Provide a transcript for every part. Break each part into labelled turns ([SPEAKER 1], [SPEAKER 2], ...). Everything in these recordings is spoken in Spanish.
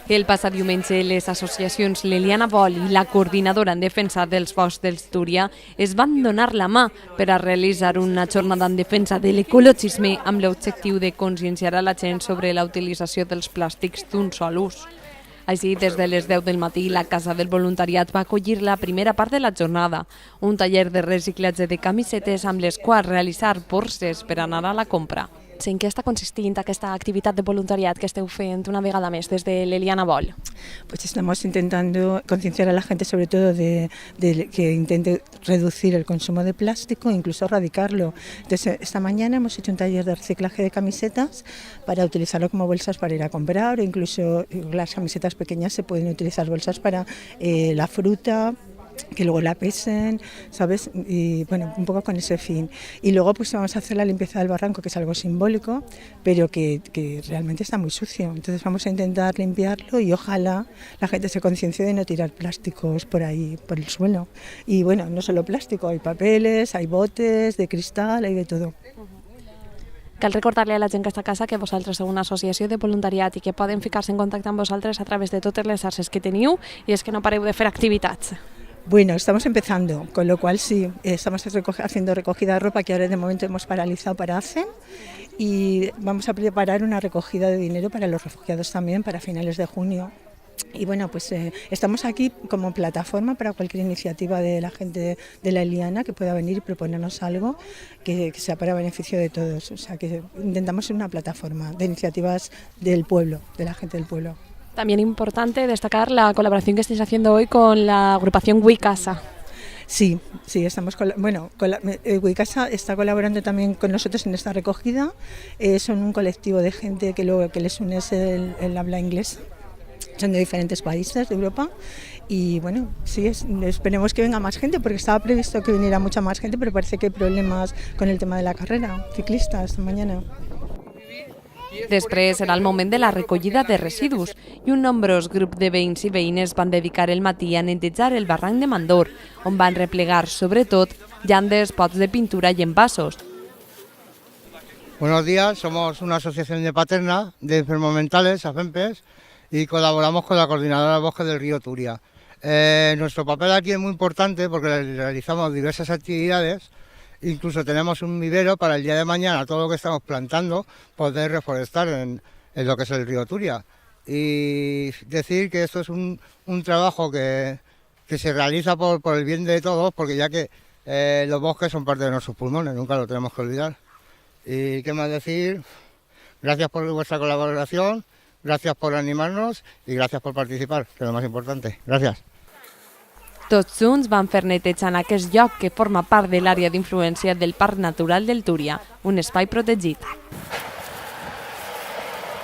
[SPEAKER 1] El passat diumenge, les associacions Leliana Vol i la Coordinadora en Defensa dels Boscs del Túria es van donar la mà per a realitzar una jornada en defensa de l'ecologisme amb l'objectiu de conscienciar a la gent sobre la utilització dels plàstics d'un sol ús. Així, des de les 10 del matí, la Casa del Voluntariat va acollir la primera part de la jornada, un taller de reciclatge de camisetes amb les quals realitzar borses per anar a la compra. En què està consistint aquesta activitat de voluntariat que esteu fent una vegada més des de l'Eliana Vol?
[SPEAKER 2] Pues estamos intentando concienciar a la gente sobre todo de que intente reducir el consumo de plástico, incluso erradicarlo. Entonces, esta mañana hemos hecho un taller de reciclaje de camisetas para utilizarlo como bolsas para ir a comprar, o incluso las camisetas pequeñas se pueden utilizar bolsas para la fruta, que luego la pesen, ¿sabes? Y bueno, un poco con ese fin. Y luego pues vamos a hacer la limpieza del barranco, que es algo simbólico, pero que realmente está muy sucio. Entonces vamos a intentar limpiarlo y ojalá la gente se conciencie de no tirar plásticos por ahí, por el suelo. Y bueno, no solo plástico, hay papeles, hay botes de cristal, hay de todo.
[SPEAKER 1] Cal recordar-li a la gent que està a casa que vosaltres sou una associació de voluntariat i que poden ficar-se en contacte amb vosaltres a través de totes les xarxes que teniu i és que no pareu de fer activitats.
[SPEAKER 2] Bueno, estamos empezando, con lo cual sí, estamos haciendo recogida de ropa que ahora de momento hemos paralizado para ACEN y vamos a preparar una recogida de dinero para los refugiados también para finales de junio. Y bueno, pues estamos aquí como plataforma para cualquier iniciativa de la gente de la Eliana que pueda venir y proponernos algo que sea para beneficio de todos. O sea, que intentamos ser una plataforma de iniciativas del pueblo, de la gente del pueblo.
[SPEAKER 1] También importante destacar la colaboración que estáis haciendo hoy con la agrupación Wicasa.
[SPEAKER 2] Sí, estamos Wicasa está colaborando también con nosotros en esta recogida. Son un colectivo de gente que les une el habla inglesa. Son de diferentes países de Europa y bueno, sí, esperemos que venga más gente porque estaba previsto que viniera mucha más gente, pero parece que hay problemas con el tema de la carrera ciclista esta mañana.
[SPEAKER 1] Després serà el moment de la recollida de residus i un nombrós grup de veïns i veïnes van dedicar el matí a netejar el barranc de Mandor, on van replegar, sobretot, llandes, pots de pintura y envasos.
[SPEAKER 3] Buenos días, somos una asociación de Paterna de enfermos mentales, AFEMPES, y colaboramos con la Coordinadora de Bosques del Río Turia. Nuestro papel aquí es muy importante porque realizamos diversas actividades. Incluso tenemos un vivero para el día de mañana, todo lo que estamos plantando, poder reforestar en lo que es el río Turia. Y decir que esto es un trabajo que se realiza por el bien de todos, porque ya que los bosques son parte de nuestros pulmones, nunca lo tenemos que olvidar. Y qué más decir, gracias por vuestra colaboración, gracias por animarnos y gracias por participar, que es lo más importante. Gracias.
[SPEAKER 1] Tots junts van fer neteja en aquest lloc que forma part de l'àrea d'influència del Parc Natural del Túria, un espai protegit.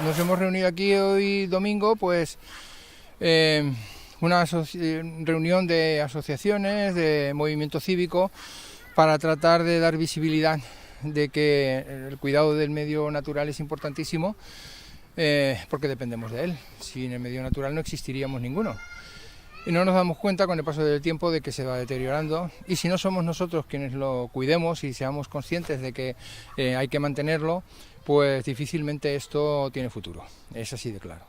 [SPEAKER 4] Nos hemos reunido aquí hoy domingo, pues una reunión de asociaciones, de movimiento cívico, para tratar de dar visibilidad de que el cuidado del medio natural es importantísimo, porque dependemos de él. Sin el medio natural no existiríamos ninguno. Y no nos damos cuenta con el paso del tiempo de que se va deteriorando, y si no somos nosotros quienes lo cuidemos y seamos conscientes de que hay que mantenerlo, pues difícilmente esto tiene futuro, es así de claro.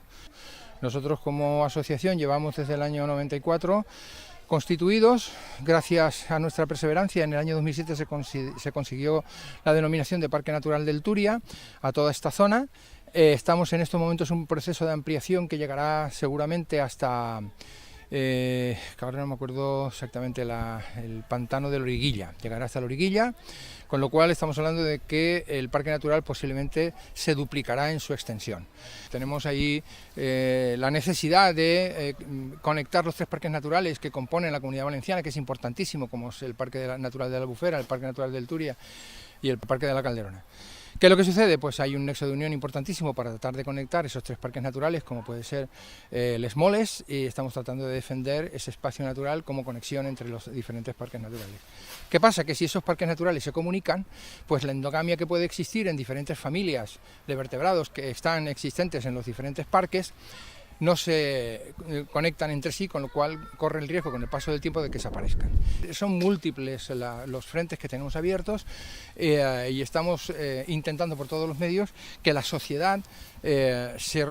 [SPEAKER 4] Nosotros como asociación llevamos desde el año 94 constituidos, gracias a nuestra perseverancia. En el año 2007 se consiguió la denominación de Parque Natural del Túria a toda esta zona. Estamos en estos momentos en un proceso de ampliación que llegará seguramente hasta... que ahora no me acuerdo exactamente el pantano de la Origuilla, llegará hasta la Origuilla, con lo cual estamos hablando de que el parque natural posiblemente se duplicará en su extensión. Tenemos ahí la necesidad de conectar los 3 parques naturales que componen la Comunidad Valenciana, que es importantísimo, como es el Parque Natural de la Albufera, el Parque Natural del Túria y el Parque de la Calderona. ¿Qué es lo que sucede? Pues hay un nexo de unión importantísimo para tratar de conectar esos 3 parques naturales, como puede ser Les Moles, y estamos tratando de defender ese espacio natural como conexión entre los diferentes parques naturales. ¿Qué pasa? Que si esos parques naturales se comunican, pues la endogamia que puede existir en diferentes familias de vertebrados que están existentes en los diferentes parques no se conectan entre sí, con lo cual corre el riesgo con el paso del tiempo de que desaparezcan. Son múltiples los frentes que tenemos abiertos y estamos intentando por todos los medios que la sociedad se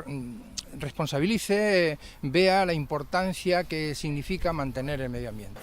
[SPEAKER 4] responsabilice, vea la importancia que significa mantener el medio ambiente.